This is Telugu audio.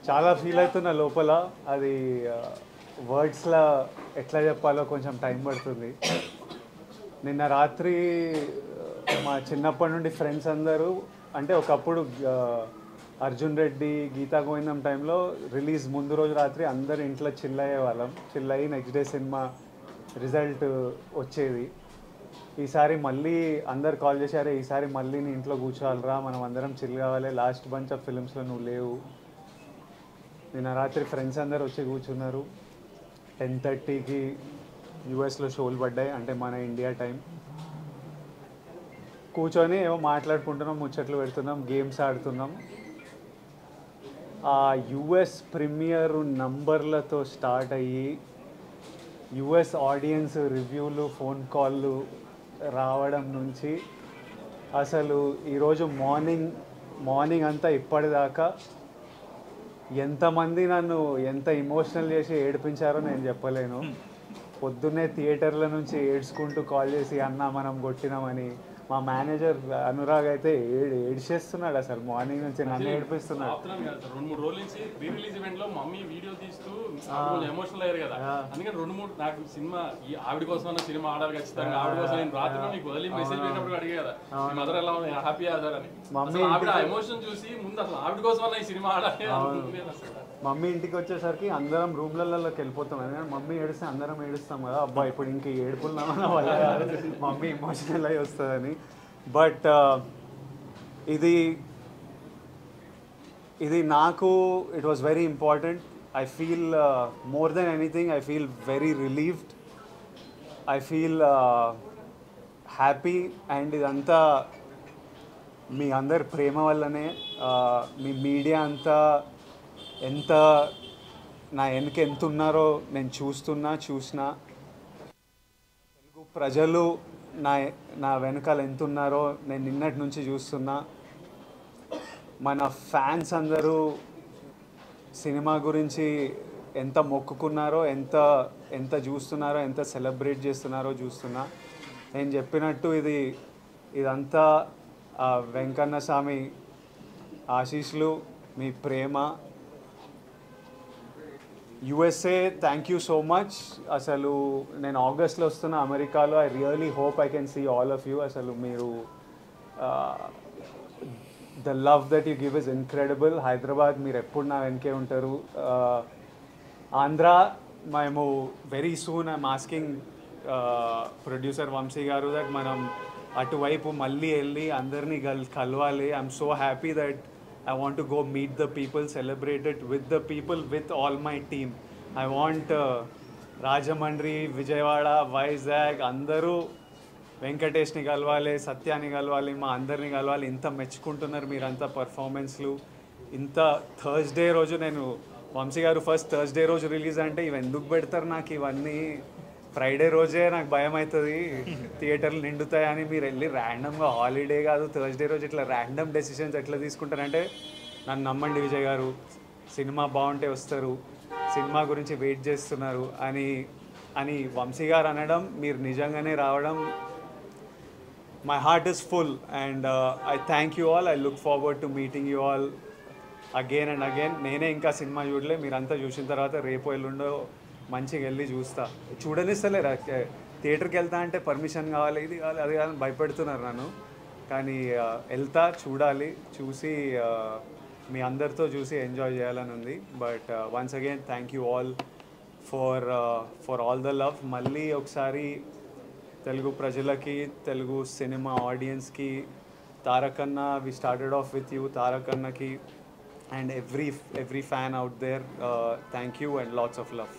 చాలా ఫీల్ అవుతున్నా లోపల. అది వర్డ్స్లో ఎట్లా చెప్పాలో కొంచెం టైం పడుతుంది. నిన్న రాత్రి మా చిన్నప్పటి నుండి ఫ్రెండ్స్ అందరూ, అంటే ఒకప్పుడు అర్జున్ రెడ్డి, గీతా గోవిందం టైంలో రిలీజ్ ముందు రోజు రాత్రి అందరు ఇంట్లో చిల్ అయ్యే వాళ్ళం. చిల్ అయ్యి నెక్స్ట్ డే సినిమా రిజల్ట్ వచ్చేది. ఈసారి మళ్ళీ అందరు కాల్ చేశారే, ఈసారి మళ్ళీ నీ ఇంట్లో కూర్చోవాలరా, మనం అందరం చిల్ కావాలి, లాస్ట్ బంచ్ ఆఫ్ ఫిలిమ్స్లో నువ్వు లేవు. నిన్న రాత్రి ఫ్రెండ్స్ అందరు వచ్చి కూర్చున్నారు. 10:30కి యూఎస్లో షోలు పడ్డాయి, అంటే మన ఇండియా టైం. కూర్చొని ఏమో మాట్లాడుకుంటున్నాం, ముచ్చట్లు పెడుతున్నాం, గేమ్స్ ఆడుతున్నాం. ఆ యుఎస్ ప్రీమియర్ నంబర్లతో స్టార్ట్ అయ్యి యుఎస్ ఆడియన్స్ రివ్యూలు, ఫోన్ కాళ్ళు రావడం నుంచి అసలు ఈరోజు మార్నింగ్ అంతా ఇప్పటిదాకా ఎంతమంది నన్ను ఎంత ఎమోషనల్ చేసి ఏడిపించారో నేను చెప్పలేను. పొద్దున్నే థియేటర్ల నుంచి ఏడ్చుకుంటూ కాల్ చేసి అన్న మనం కొట్టినామని. మా మేనేజర్ అనురాగ్ అయితే ఏడ్చేస్తున్నాడు అసలు, మార్నింగ్ నుంచి నన్ను ఏడిపిస్తున్నాడు. 2-3 రోజుల నుంచి ప్రీ రిలీజ్ ఈవెంట్ లో మమ్మీ వీడియో తీస్తూ ఎమోషనల్ అయ్యారు కదా. అందుకని 2-3 నాకు సినిమా ఆవిడ కోసం సినిమా ఆడాలి ఖచ్చితంగా, ఆవిడ కోసం నేను రాత్రి నీకు వదిలి మెసేజ్ పెట్టినప్పుడు అడిగే కదా మదర్ ఎలా హ్యాపీ ఆడారని. ఆవిడ ఎమోషన్ చూసి ముందు అసలు ఆవిడ కోసం ఈ సినిమా ఆడాలి. మమ్మీ ఇంటికి వచ్చేసరికి అందరం రూమ్లలోకి వెళ్ళిపోతాం. ఎందుకంటే మమ్మీ ఏడిస్తే అందరం ఏడుస్తాం కదా, అబ్బా ఇప్పుడు ఇంక ఏడుపున్నామన్న వల్ల మమ్మీ ఎమోషనల్ అయ్యి వస్తుందని. బట్ ఇది నాకు it was very important. I feel more than anything I feel very relieved, I feel happy. And ఇదంతా మీ అందరి ప్రేమ వల్లనే. మీ మీడియా అంతా ఎంత నా వెనక ఎంత ఉన్నారో నేను చూసిన తెలుగు ప్రజలు నా వెనకాల ఎంత ఉన్నారో నేను నిన్నటి నుంచి చూస్తున్నా. మన ఫ్యాన్స్ అందరూ సినిమా గురించి ఎంత మొక్కుకున్నారో, ఎంత చూస్తున్నారో, ఎంత సెలబ్రేట్ చేస్తున్నారో చూస్తున్నా. నేను చెప్పినట్టు ఇదంతా వెంకన్న స్వామి ఆశీస్సులు, మీ ప్రేమ. USA thank you so much. అసలు నేను ఆగస్ట్లో వస్తున్నా అమెరికాలో. I really hope I can see all of you. అసలు మీరు the love that you give is incredible. Hyderabad మీరు ఎప్పుడు నా వెనకే ఉంటారు. ఆంధ్ర మేము very soon I'm asking producer Vamshi garu that మనం అటువైపు మళ్ళీ వెళ్ళి అందరినీ కలవాలి. I'm so happy that I want to go meet the people, celebrate it with the people, with all my team. I want Rajamandri, Vijayawada, Vizag, అందరూ వెంకటేష్ని కలవాలి, సత్యాన్ని కలవాలి, మా అందరిని కలవాలి. ఇంత మెచ్చుకుంటున్నారు మీరంతా పర్ఫార్మెన్స్లు. ఇంత థర్స్డే రోజు నేను వంశీ గారు ఫస్ట్ థర్స్డే రోజు రిలీజ్ అంటే ఇవి ఎందుకు పెడతారు నాకు ఇవన్నీ, ఫ్రైడే రోజే నాకు భయం అవుతుంది థియేటర్లు నిండుతాయని. మీరు వెళ్ళి ర్యాండమ్గా హాలిడే కాదు థర్స్డే రోజు ఇట్లా ర్యాండమ్ డెసిషన్స్ ఎట్లా తీసుకుంటారంటే, నన్ను నమ్మండి విజయ్ గారు, సినిమా బాగుంటే వస్తారు, సినిమా గురించి వెయిట్ చేస్తున్నారు అని వంశీ గారు అనడం, మీరు నిజంగానే రావడం, my heart is full. And I thank you all. I look forward to meeting you all again and again. నేనే ఇంకా సినిమా చూడలే, మీరంతా చూసిన తర్వాత రేపు ఎల్లుండో మంచిగా వెళ్ళి చూడనిస్తలేరు. థియేటర్కి వెళ్తా అంటే పర్మిషన్ కావాలి, ఇది కావాలి, అది కావాలని భయపెడుతున్నారు నన్ను. కానీ వెళ్తా, చూడాలి, చూసి మీ అందరితో చూసి ఎంజాయ్ చేయాలని ఉంది. But once again thank you all for all the love. మళ్ళీ ఒకసారి తెలుగు ప్రజలకి, తెలుగు సినిమా ఆడియన్స్కి, Tarakanna, we started off with you, తారకన్నకి and every fan out there, thank you and lots of love.